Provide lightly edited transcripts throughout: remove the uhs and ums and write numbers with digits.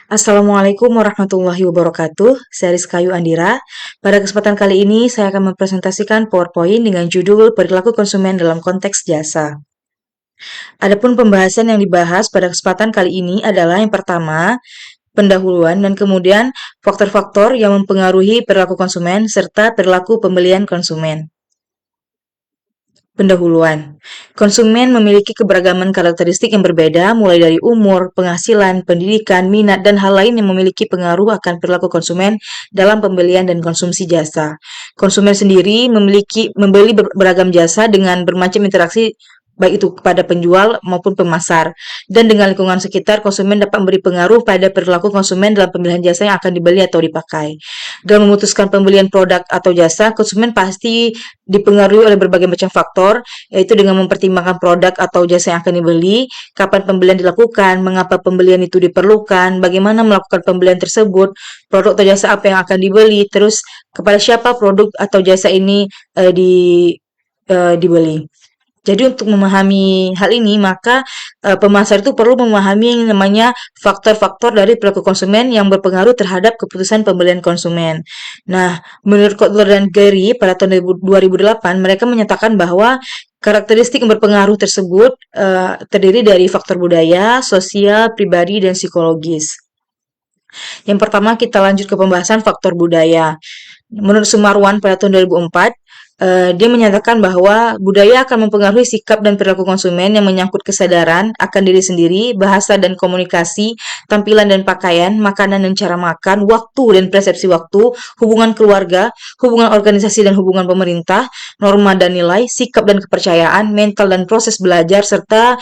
Assalamualaikum warahmatullahi wabarakatuh. Saya Rizkayu Andira. Pada kesempatan kali ini, saya akan mempresentasikan PowerPoint dengan judul Perilaku Konsumen dalam Konteks Jasa. Adapun pembahasan yang dibahas pada kesempatan kali ini adalah yang pertama, pendahuluan dan kemudian faktor-faktor yang mempengaruhi perilaku konsumen serta perilaku pembelian konsumen. Pendahuluan. Konsumen memiliki keberagaman karakteristik yang berbeda, mulai dari umur, penghasilan, pendidikan, minat, dan hal lain yang memiliki pengaruh akan perilaku konsumen dalam pembelian dan konsumsi jasa. Konsumen sendiri membeli beragam jasa dengan bermacam interaksi baik itu kepada penjual maupun pemasar. Dan dengan lingkungan sekitar, konsumen dapat memberi pengaruh pada perilaku konsumen dalam pemilihan jasa yang akan dibeli atau dipakai. Dalam memutuskan pembelian produk atau jasa, konsumen pasti dipengaruhi oleh berbagai macam faktor, yaitu dengan mempertimbangkan produk atau jasa yang akan dibeli, kapan pembelian dilakukan, mengapa pembelian itu diperlukan, bagaimana melakukan pembelian tersebut, produk atau jasa apa yang akan dibeli, terus kepada siapa produk atau jasa ini dibeli. Jadi untuk memahami hal ini, maka pemasar itu perlu memahami yang namanya faktor-faktor dari perilaku konsumen yang berpengaruh terhadap keputusan pembelian konsumen. Nah, menurut Kotler dan Gary pada tahun 2008, mereka menyatakan bahwa karakteristik yang berpengaruh tersebut terdiri dari faktor budaya, sosial, pribadi, dan psikologis. Yang pertama, kita lanjut ke pembahasan faktor budaya. Menurut Sumarwan pada tahun 2004, dia menyatakan bahwa budaya akan mempengaruhi sikap dan perilaku konsumen yang menyangkut kesadaran akan diri sendiri, bahasa dan komunikasi, tampilan dan pakaian, makanan dan cara makan, waktu dan persepsi waktu, hubungan keluarga, hubungan organisasi dan hubungan pemerintah, norma dan nilai, sikap dan kepercayaan, mental dan proses belajar, serta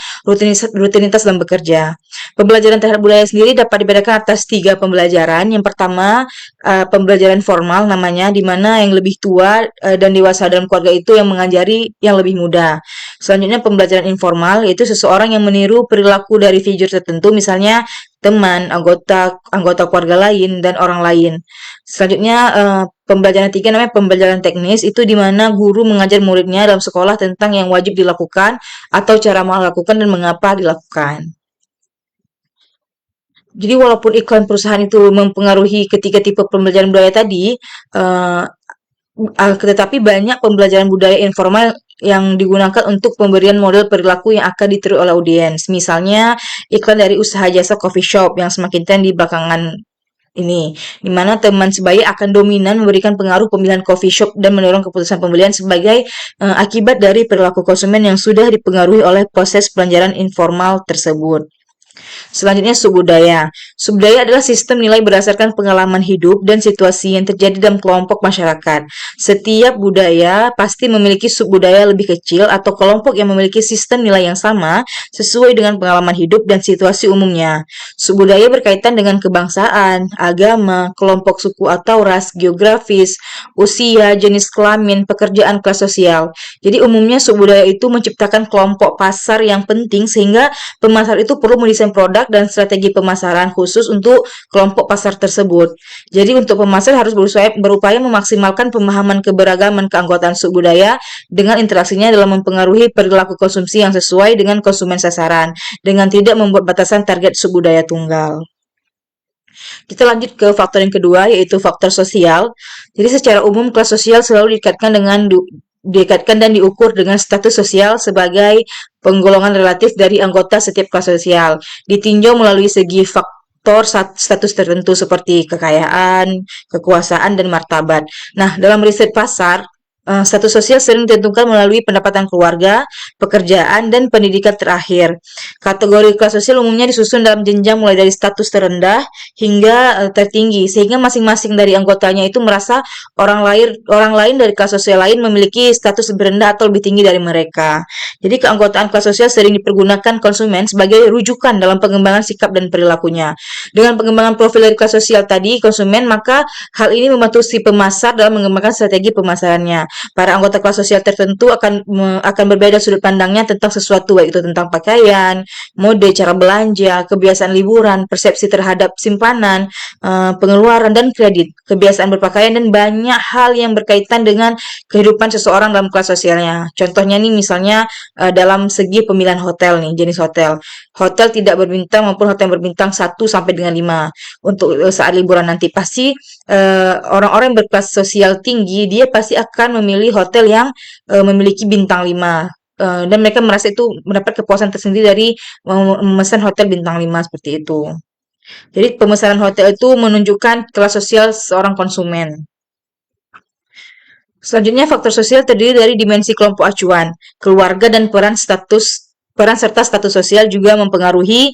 rutinitas dalam bekerja. Pembelajaran terhadap budaya sendiri dapat dibedakan atas 3 pembelajaran. Yang pertama, pembelajaran formal namanya, di mana yang lebih tua dan dewasa dalam keluarga itu yang mengajari yang lebih muda. Selanjutnya pembelajaran informal, yaitu seseorang yang meniru perilaku dari figur tertentu, misalnya teman, anggota keluarga lain, dan orang lain. Selanjutnya pembelajaran tiga namanya pembelajaran teknis, itu di mana guru mengajar muridnya dalam sekolah tentang yang wajib dilakukan atau cara melakukan dan mengapa dilakukan. Jadi walaupun iklan perusahaan itu mempengaruhi ketiga tipe pembelajaran budaya tadi, tetapi banyak pembelajaran budaya informal yang digunakan untuk pemberian model perilaku yang akan ditiru oleh audiens. Misalnya iklan dari usaha jasa coffee shop yang semakin tren di belakangan ini, di mana teman sebaya akan dominan memberikan pengaruh pemilihan coffee shop dan mendorong keputusan pembelian sebagai akibat dari perilaku konsumen yang sudah dipengaruhi oleh proses pembelajaran informal tersebut. Selanjutnya subbudaya. Subbudaya adalah sistem nilai berdasarkan pengalaman hidup dan situasi yang terjadi dalam kelompok masyarakat. Setiap budaya pasti memiliki subbudaya lebih kecil atau kelompok yang memiliki sistem nilai yang sama sesuai dengan pengalaman hidup dan situasi umumnya. Subbudaya berkaitan dengan kebangsaan, agama, kelompok suku atau ras, geografis, usia, jenis kelamin, pekerjaan, kelas sosial. Jadi umumnya subbudaya itu menciptakan kelompok pasar yang penting sehingga pemasar itu perlu mendesain produk dan strategi pemasaran khusus untuk kelompok pasar tersebut. Jadi untuk pemasar harus berupaya memaksimalkan pemahaman keberagaman keanggotaan subbudaya dengan interaksinya dalam mempengaruhi perilaku konsumsi yang sesuai dengan konsumen sasaran, dengan tidak membuat batasan target subbudaya tunggal. Kita lanjut ke faktor yang kedua, yaitu faktor sosial. Jadi secara umum kelas sosial selalu dikaitkan dan diukur dengan status sosial sebagai penggolongan relatif dari anggota setiap kelas sosial. Ditinjau melalui segi faktor status tertentu seperti kekayaan, kekuasaan, dan martabat. Nah, dalam riset pasar, status sosial sering ditentukan melalui pendapatan keluarga, pekerjaan, dan pendidikan terakhir. Kategori kelas sosial umumnya disusun dalam jenjang mulai dari status terendah hingga tertinggi, sehingga masing-masing dari anggotanya itu merasa orang lain dari kelas sosial lain memiliki status lebih rendah atau lebih tinggi dari mereka. Jadi keanggotaan kelas sosial sering dipergunakan konsumen sebagai rujukan dalam pengembangan sikap dan perilakunya. Dengan pengembangan profil dari kelas sosial tadi konsumen, maka hal ini membantu si pemasar dalam mengembangkan strategi pemasarannya. Para anggota kelas sosial tertentu akan berbeda sudut pandangnya tentang sesuatu, baik itu tentang pakaian, mode, cara belanja, kebiasaan liburan, persepsi terhadap simpanan, pengeluaran dan kredit, kebiasaan berpakaian dan banyak hal yang berkaitan dengan kehidupan seseorang dalam kelas sosialnya. Contohnya nih misalnya dalam segi pemilihan hotel nih, jenis hotel. Hotel tidak berbintang maupun hotel berbintang 1 sampai dengan 5. Untuk saat liburan nanti pasti orang-orang yang berkelas sosial tinggi dia pasti akan memilih hotel yang memiliki bintang 5. Dan mereka merasa itu mendapat kepuasan tersendiri dari memesan hotel bintang 5 seperti itu. Jadi pemesanan hotel itu menunjukkan kelas sosial seorang konsumen. Selanjutnya, faktor sosial terdiri dari dimensi kelompok acuan, keluarga dan peran serta status sosial juga mempengaruhi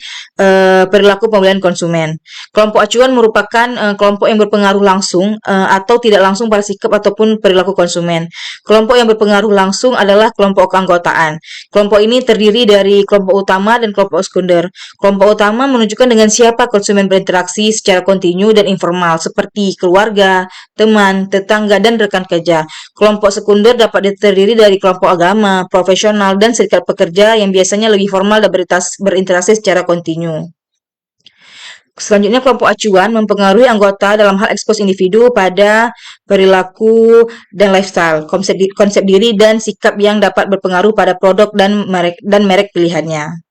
perilaku pembelian konsumen. Kelompok acuan merupakan kelompok yang berpengaruh langsung atau tidak langsung pada sikap ataupun perilaku konsumen. Kelompok yang berpengaruh langsung adalah kelompok keanggotaan. Kelompok ini terdiri dari kelompok utama dan kelompok sekunder. Kelompok utama menunjukkan dengan siapa konsumen berinteraksi secara kontinu dan informal, seperti keluarga, teman, tetangga, dan rekan kerja. Kelompok sekunder dapat terdiri dari kelompok agama, profesional, dan serikat pekerja yang biasanya lebih formal dan berinteraksi secara kontinu. Selanjutnya, kelompok acuan mempengaruhi anggota dalam hal ekspos individu pada perilaku dan lifestyle, konsep diri dan sikap yang dapat berpengaruh pada produk dan merek pilihannya.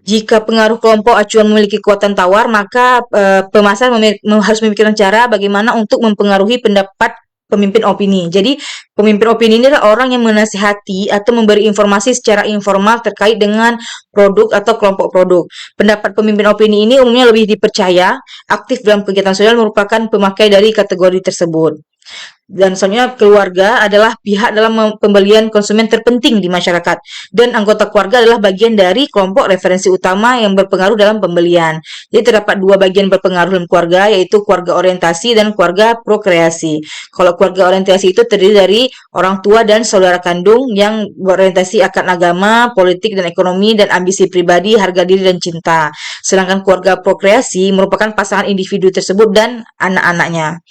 Jika pengaruh kelompok acuan memiliki kekuatan tawar, maka pemasar harus memikirkan cara bagaimana untuk mempengaruhi pendapat pemimpin opini. Jadi, pemimpin opini ini adalah orang yang menasihati atau memberi informasi secara informal terkait dengan produk atau kelompok produk. Pendapat pemimpin opini ini umumnya lebih dipercaya, aktif dalam kegiatan sosial, merupakan pemakai dari kategori tersebut. Dan selanjutnya, keluarga adalah pihak dalam pembelian konsumen terpenting di masyarakat, dan anggota keluarga adalah bagian dari kelompok referensi utama yang berpengaruh dalam pembelian. Jadi terdapat 2 bagian berpengaruh dalam keluarga, yaitu keluarga orientasi dan keluarga prokreasi. Kalau keluarga orientasi itu terdiri dari orang tua dan saudara kandung yang berorientasi akan agama, politik dan ekonomi, dan ambisi pribadi, harga diri dan cinta. Sedangkan keluarga prokreasi merupakan pasangan individu tersebut dan anak-anaknya.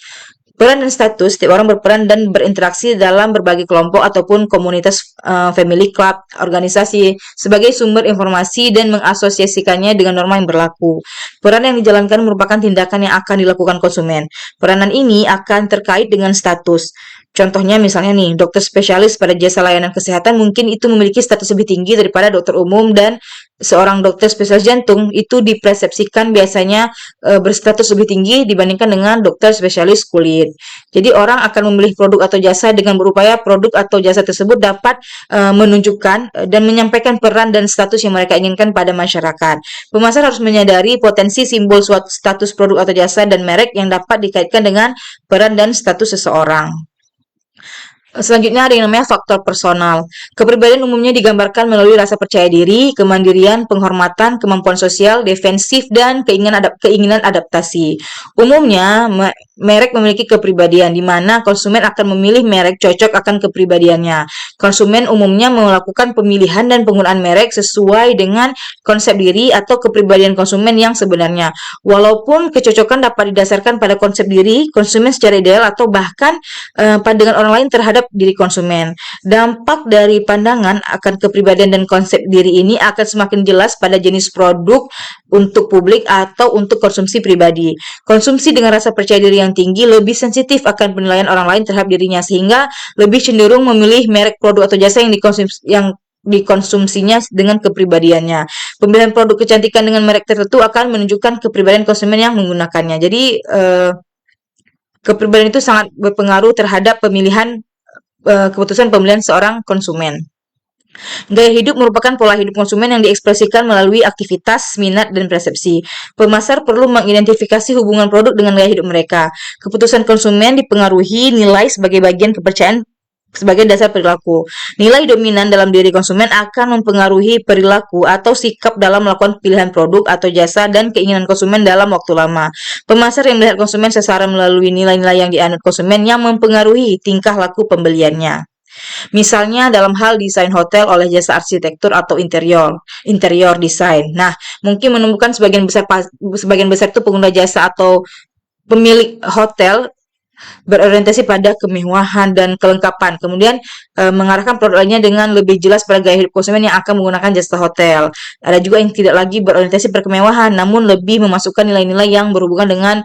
Peran dan status, setiap orang berperan dan berinteraksi dalam berbagai kelompok ataupun komunitas, family club, organisasi, sebagai sumber informasi dan mengasosiasikannya dengan norma yang berlaku. Peran yang dijalankan merupakan tindakan yang akan dilakukan konsumen. Peranan ini akan terkait dengan status. Contohnya misalnya nih, dokter spesialis pada jasa layanan kesehatan mungkin itu memiliki status lebih tinggi daripada dokter umum, dan seorang dokter spesialis jantung itu dipersepsikan biasanya berstatus lebih tinggi dibandingkan dengan dokter spesialis kulit. Jadi orang akan memilih produk atau jasa dengan berupaya produk atau jasa tersebut dapat menunjukkan dan menyampaikan peran dan status yang mereka inginkan pada masyarakat. Pemasar harus menyadari potensi simbol suatu status produk atau jasa dan merek yang dapat dikaitkan dengan peran dan status seseorang. Selanjutnya ada yang namanya faktor personal. Kepribadian umumnya digambarkan melalui rasa percaya diri, kemandirian, penghormatan, kemampuan sosial, defensif, dan keinginan adaptasi. Umumnya, merek memiliki kepribadian, di mana konsumen akan memilih merek cocok akan kepribadiannya. Konsumen umumnya melakukan pemilihan dan penggunaan merek sesuai dengan konsep diri atau kepribadian konsumen yang sebenarnya. Walaupun kecocokan dapat didasarkan pada konsep diri konsumen secara ideal atau bahkan pandangan orang lain terhadap diri konsumen. Dampak dari pandangan akan kepribadian dan konsep diri ini akan semakin jelas pada jenis produk untuk publik atau untuk konsumsi pribadi. Konsumsi dengan rasa percaya diri yang tinggi lebih sensitif akan penilaian orang lain terhadap dirinya, sehingga lebih cenderung memilih merek produk atau jasa yang dikonsumsinya dengan kepribadiannya. Pemilihan produk kecantikan dengan merek tertentu akan menunjukkan kepribadian konsumen yang menggunakannya. Jadi, kepribadian itu sangat berpengaruh terhadap keputusan pembelian seorang konsumen. Gaya hidup merupakan pola hidup konsumen yang diekspresikan melalui aktivitas, minat, dan persepsi. Pemasar perlu mengidentifikasi hubungan produk dengan gaya hidup mereka. Keputusan konsumen dipengaruhi nilai sebagai bagian kepercayaan sebagai dasar perilaku. Nilai dominan dalam diri konsumen akan mempengaruhi perilaku atau sikap dalam melakukan pilihan produk atau jasa dan keinginan konsumen dalam waktu lama. Pemasar yang melihat konsumen secara melalui nilai-nilai yang dianut konsumen yang mempengaruhi tingkah laku pembeliannya. Misalnya dalam hal desain hotel oleh jasa arsitektur atau interior desain. Nah, mungkin menemukan sebagian besar itu pengguna jasa atau pemilik hotel berorientasi pada kemewahan dan kelengkapan. Kemudian mengarahkan produk lainnya dengan lebih jelas pada gaya hidup konsumen yang akan menggunakan jasa hotel. Ada juga yang tidak lagi berorientasi pada kemewahan, namun lebih memasukkan nilai-nilai yang berhubungan dengan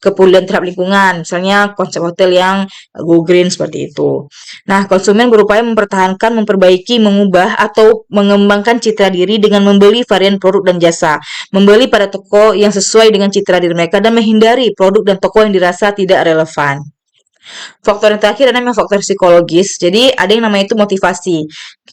kepedulian terhadap lingkungan. Misalnya konsep hotel yang go green seperti itu. Nah, konsumen berupaya mempertahankan, memperbaiki, mengubah atau mengembangkan citra diri dengan membeli varian produk dan jasa, membeli pada toko yang sesuai dengan citra diri mereka, dan menghindari produk dan toko yang dirasa tidak relevan. Faktor yang terakhir adalah faktor psikologis. Jadi ada yang namanya itu motivasi.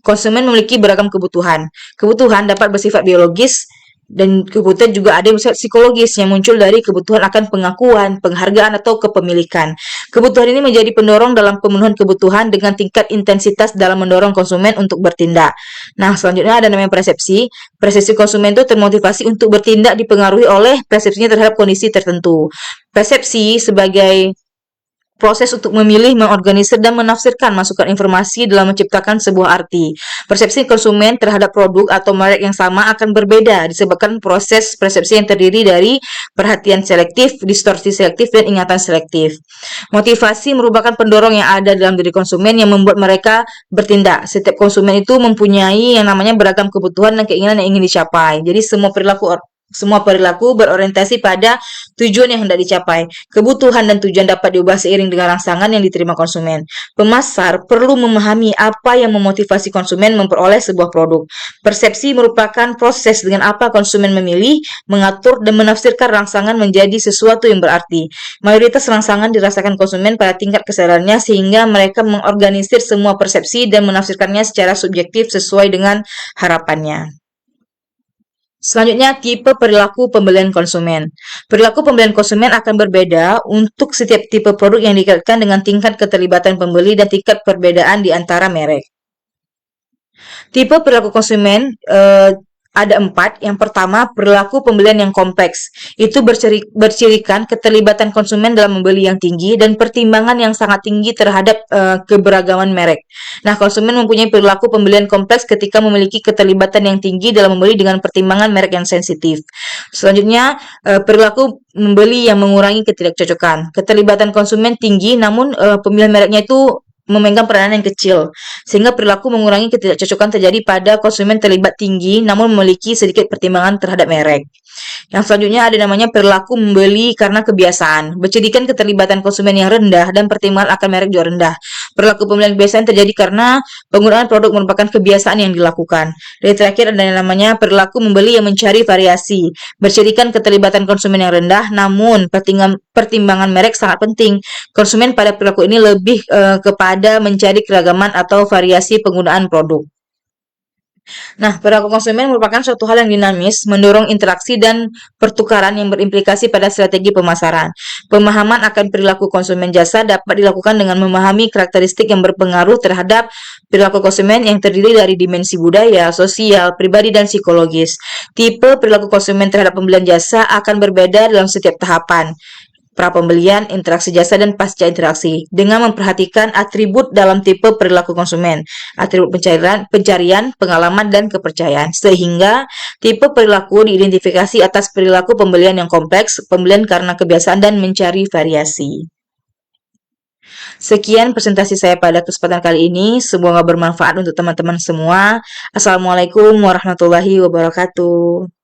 Konsumen memiliki beragam kebutuhan. Kebutuhan dapat bersifat biologis dan kebutuhan juga ada yang bersifat psikologis yang muncul dari kebutuhan akan pengakuan, penghargaan, atau kepemilikan. Kebutuhan ini menjadi pendorong dalam pemenuhan kebutuhan dengan tingkat intensitas dalam mendorong konsumen untuk bertindak. Nah, selanjutnya ada namanya persepsi. Persepsi konsumen itu termotivasi untuk bertindak dipengaruhi oleh persepsinya terhadap kondisi tertentu. Persepsi sebagai proses untuk memilih, mengorganisir, dan menafsirkan masukan informasi dalam menciptakan sebuah arti. Persepsi konsumen terhadap produk atau merek yang sama akan berbeda disebabkan proses persepsi yang terdiri dari perhatian selektif, distorsi selektif, dan ingatan selektif. Motivasi merupakan pendorong yang ada dalam diri konsumen yang membuat mereka bertindak. Setiap konsumen itu mempunyai yang namanya beragam kebutuhan dan keinginan yang ingin dicapai. Jadi semua perilaku berorientasi pada tujuan yang hendak dicapai. Kebutuhan dan tujuan dapat diubah seiring dengan rangsangan yang diterima konsumen. Pemasar perlu memahami apa yang memotivasi konsumen memperoleh sebuah produk. Persepsi merupakan proses dengan apa konsumen memilih, mengatur, dan menafsirkan rangsangan menjadi sesuatu yang berarti. Mayoritas rangsangan dirasakan konsumen pada tingkat kesadarannya sehingga mereka mengorganisir semua persepsi dan menafsirkannya secara subjektif sesuai dengan harapannya. Selanjutnya, tipe perilaku pembelian konsumen. Perilaku pembelian konsumen akan berbeda untuk setiap tipe produk yang dikaitkan dengan tingkat keterlibatan pembeli dan tingkat perbedaan di antara merek. Tipe perilaku konsumen ada 4. Yang pertama, perilaku pembelian yang kompleks. Itu bercirikan keterlibatan konsumen dalam membeli yang tinggi dan pertimbangan yang sangat tinggi terhadap keberagaman merek. Nah, konsumen mempunyai perilaku pembelian kompleks ketika memiliki keterlibatan yang tinggi dalam membeli dengan pertimbangan merek yang sensitif. Selanjutnya, perilaku membeli yang mengurangi ketidakcocokan. Keterlibatan konsumen tinggi, namun pemilihan mereknya itu memegang peranan yang kecil, sehingga perilaku mengurangi ketidakcocokan terjadi pada konsumen terlibat tinggi namun memiliki sedikit pertimbangan terhadap merek. Yang selanjutnya ada namanya perilaku membeli karena kebiasaan, bercirikan keterlibatan konsumen yang rendah dan pertimbangan akan merek juga rendah. Perilaku pembelian kebiasaan terjadi karena penggunaan produk merupakan kebiasaan yang dilakukan. Dan terakhir ada yang namanya perilaku membeli yang mencari variasi, bercirikan keterlibatan konsumen yang rendah namun pertimbangan merek sangat penting. Konsumen pada perilaku ini lebih kepada mencari keragaman atau variasi penggunaan produk. Nah, perilaku konsumen merupakan suatu hal yang dinamis, mendorong interaksi dan pertukaran yang berimplikasi pada strategi pemasaran. Pemahaman akan perilaku konsumen jasa dapat dilakukan dengan memahami karakteristik yang berpengaruh terhadap perilaku konsumen yang terdiri dari dimensi budaya, sosial, pribadi, dan psikologis. Tipe perilaku konsumen terhadap pembelian jasa akan berbeda dalam setiap tahapan pra-pembelian, interaksi jasa, dan pasca interaksi, dengan memperhatikan atribut dalam tipe perilaku konsumen, atribut pencarian, pengalaman, dan kepercayaan, sehingga tipe perilaku diidentifikasi atas perilaku pembelian yang kompleks, pembelian karena kebiasaan, dan mencari variasi. Sekian presentasi saya pada kesempatan kali ini, semoga bermanfaat untuk teman-teman semua. Assalamualaikum warahmatullahi wabarakatuh.